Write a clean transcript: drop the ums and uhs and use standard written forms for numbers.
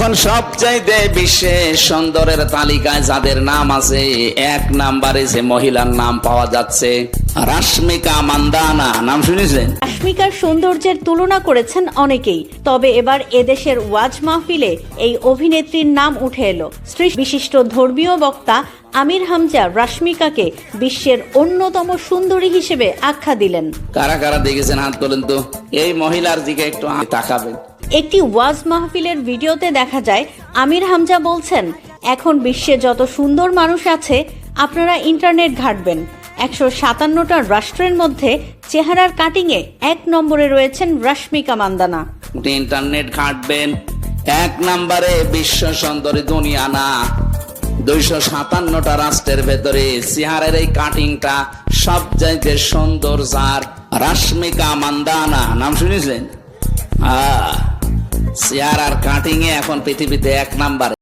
এখন সবচাইতে বিশ্বে সুন্দরের তালিকায় যাদের নাম আছে, 1 নম্বরে যে মহিলার নাম পাওয়া যাচ্ছে রাশমিকা মান্দানা। নাম শুনেছেন? রাশমিকার সৌন্দর্যের তুলনা করেছেন অনেকেই, তবে এবার এদেশের ওয়াজ মাহফিলে এই অভিনেত্রীর নাম উঠে এলো। স্ত্রী বিশিষ্ট ধর্মীয় বক্তা আমির হামজা রাশমিকাকে বিশ্বের অন্যতম সুন্দরী হিসেবে আখ্যা দিলেন। কারা কারা দেখেছেন হাত তোলেন তো। এই মহিলার দিকে একটু তাকাবেন। একটি ওয়াজ মাহফিলের ভিডিওতে দেখা যায় আমির হামজা বলছেন, এখন বিশ্বে যত সুন্দর মানুষ আছে আপনারা ইন্টারনেট ঘাঁটবেন, 157টা রাষ্ট্রের মধ্যে চেহারার কাটিংয়ে 1 নম্বরে রয়েছেন রাশমিকা মান্দানা। ইন্টারনেট ঘাঁটবেন, 1 নম্বরে বিশ্ব সুন্দরী দুনিয়া না, 257টা রাষ্ট্রের ভেতরে চেহারার এই কাটিংটা সবচাইতে সুন্দর যার, রাশমিকা মান্দানা। নাম শুনেছেন? চেহারার কাটিং এ এখন পৃথিবীতে 1 নম্বরে।